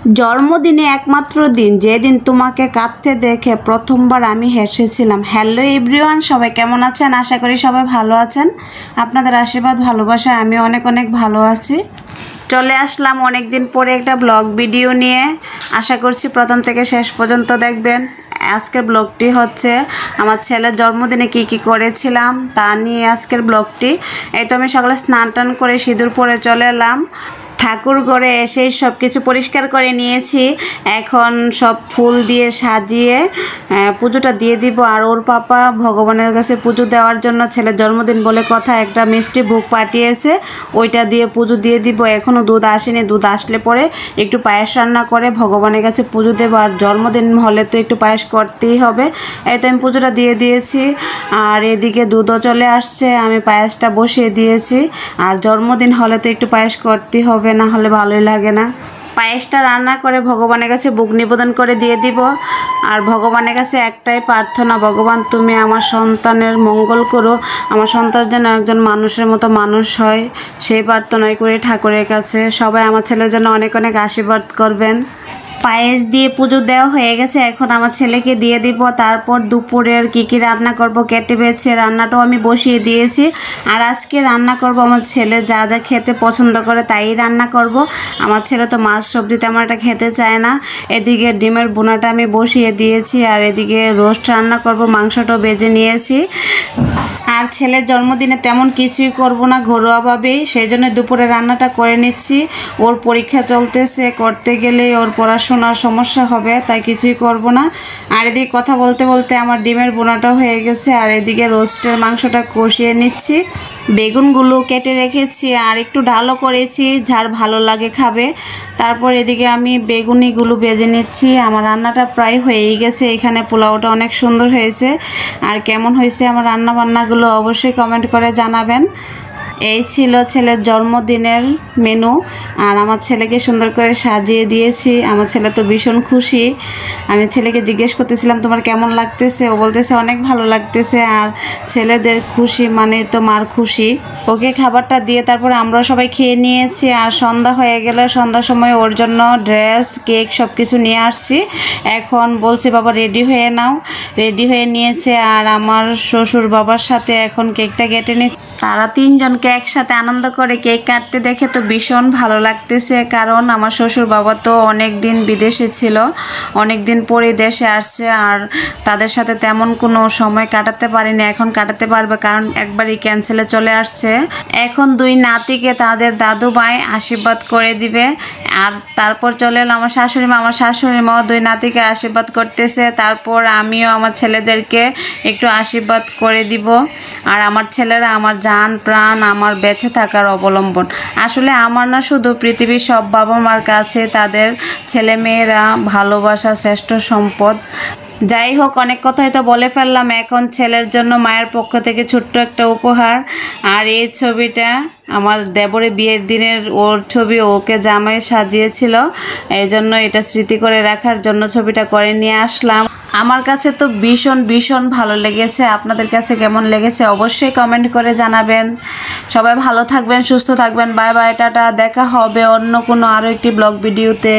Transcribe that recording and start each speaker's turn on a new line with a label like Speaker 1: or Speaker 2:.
Speaker 1: জন্মদিনে একমাত্র দিন যেদিন তোমাকে কাঁদতে দেখে প্রথমবার আমি হেসেছিলাম। হ্যালো এভরিওয়ান, সবাই কেমন আছেন? আশা করি সবাই ভালো আছেন। আপনাদের আশীর্বাদ ভালোবাসা আমি অনেক অনেক ভালো আছি। চলে আসলাম অনেক দিন পরে একটা ব্লগ ভিডিও নিয়ে। আশা করছি প্রথম থেকে শেষ পর্যন্ত দেখবেন। আজকের ব্লগটি হচ্ছে আমার ছেলের জন্মদিনে কি করেছিলাম তা নিয়ে আজকের ব্লগটি। এই তো আমি সকালে স্নান টান করে সিঁদুর পরে চলে এলাম। ঠাকুর ঘরে এসে সব কিছু পরিষ্কার করে নিয়েছি। এখন সব ফুল দিয়ে সাজিয়ে পুজোটা দিয়ে দিব। আর ওর পাপা ভগবানের কাছে পুজো দেওয়ার জন্য ছেলের জন্মদিন বলে কথা একটা মিষ্টি ভোগ পাঠিয়েছে, ওইটা দিয়ে পুজো দিয়ে দিব। এখনও দুধ আসেনি, দুধ আসলে পরে একটু পায়েস রান্না করে ভগবানের কাছে পুজো দেবো। আর জন্মদিন হলে তো একটু পায়েস করতেই হবে। এই তো আমি পুজোটা দিয়ে দিয়েছি। আর এদিকে দুধও চলে আসছে, আমি পায়েসটা বসিয়ে দিয়েছি। আর জন্মদিন হলে তো একটু পায়েস করতেই হবে, না হলে ভালোই লাগে না। পায়েসটা রান্না করে ভগবানের কাছে ভোগ নিবেদন করে দিয়ে দিব। আর ভগবানের কাছে একটাই প্রার্থনা, ভগবান তুমি আমার সন্তানের মঙ্গল করো, আমার সন্তান যেন একজন মানুষের মতো মানুষ হয়, সেই প্রার্থনাই করে ঠাকুরের কাছে। সবাই আমার ছেলের জন্য অনেক অনেক আশীর্বাদ করবেন। পায়েস দিয়ে পুজো দেওয়া হয়ে গেছে, এখন আমার ছেলেকে দিয়ে দিব। তারপর দুপুরের কি রান্না করব কেটে বেছে রান্নাটাও আমি বসিয়ে দিয়েছি। আর আজকে রান্না করব আমার ছেলে যা যা খেতে পছন্দ করে তাই রান্না করব। আমার ছেলে তো মাছ সবজি তেমন একটা খেতে চায় না। এদিকে ডিমের বোনাটা আমি বসিয়ে দিয়েছি, আর এদিকে রোস্ট রান্না করব, মাংসটাও বেজে নিয়েছি। আর ছেলের জন্মদিনে তেমন কিছুই করব না, ঘরোয়াভাবেই, সেই জন্য দুপুরে রান্নাটা করে নিচ্ছি। ওর পরীক্ষা চলতেছে, করতে গেলে ওর পড়াশোনার সমস্যা হবে, তাই কিছুই করব না। আর এদিকে কথা বলতে বলতে আমার ডিমের বোনাটাও হয়ে গেছে। আর এদিকে রোস্টের মাংসটা কষিয়ে নিচ্ছি, বেগুনগুলো কেটে রেখেছি আর একটু ডালও করেছি, যার ভালো লাগে খাবে। তারপর এদিকে আমি বেগুনিগুলো ভেজে নিচ্ছি। আমার রান্নাটা প্রায় হয়েই গেছে। এখানে পোলাওটা অনেক সুন্দর হয়েছে। আর কেমন হয়েছে আমার রান্না বান্নাগুলো অবশ্যই কমেন্ট করে জানাবেন। এই ছিল ছেলের জন্মদিনের মেনু। আর আমার ছেলেকে সুন্দর করে সাজিয়ে দিয়েছি। আমার ছেলে তো ভীষণ খুশি। আমি ছেলেকে জিজ্ঞেস করতেছিলাম তোমার কেমন লাগতেছে, ও বলতেছে অনেক ভালো লাগতেছে। আর ছেলেদের খুশি মানে তো মার খুশি। ওকে খাবারটা দিয়ে তারপর আমরা সবাই খেয়ে নিয়েছি। আর সন্ধ্যা হয়ে গেল, সন্ধ্যার সময় ওর জন্য ড্রেস কেক সব কিছু নিয়ে আসছি। এখন বলছে বাবা রেডি হয়ে নাও, রেডি হয়ে নিয়েছে। আর আমার শ্বশুর বাবার সাথে এখন কেকটা কেটে নিচ্ছে। তারা তিনজনকে একসাথে আনন্দ করে কেক কাটতে দেখে তো ভীষণ ভালো লাগতেছে। কারণ আমার শ্বশুর বাবা তো অনেক দিন বিদেশে ছিল, অনেক দিন পরে দেশে আসছে। আর তাদের সাথে তেমন কোনো সময় কাটাতে পারিনি, এখন কাটাতে পারবে, কারণ একবারই ক্যান্সেলে চলে আসছে। এখন দুই নাতিকে তাদের দাদু ভাই আশীর্বাদ করে দিবে। আর তারপর চলে এলো আমার শাশুড়ি মা। আমার শাশুড়ি মাও দুই নাতিকে আশীর্বাদ করতেছে। তারপর আমিও আমার ছেলেদেরকে একটু আশীর্বাদ করে দিব। আর আমার ছেলেরা আমার জান প্রাণ, আমার বেঁচে থাকার অবলম্বন। আসলে আমার না, শুধু পৃথিবীর সব বাবা মার কাছে তাদের ছেলে মেয়েরা ভালোবাসা শ্রেষ্ঠ সম্পদ। যাই হোক, অনেক কথাই তো বলে ফেললাম। এখন ছেলের জন্য মায়ের পক্ষ থেকে ছোট্ট একটা উপহার। আর এই ছবিটা আমার দেবরে বিয়ের দিনের ওর ছবি, ওকে জামাই সাজিয়েছিল, এই জন্য এটা স্মৃতি করে রাখার জন্য ছবিটা করে নিয়ে আসলাম। আমার কাছে তো ভীষণ ভীষণ ভালো লেগেছে। আপনাদের কাছে কেমন লেগেছে অবশ্যই কমেন্ট করে জানাবেন। সবাই ভালো থাকবেন, সুস্থ থাকবেন। Bye bye, tata. দেখা হবে অন্য কোনো আরও একটি ব্লগ ভিডিওতে।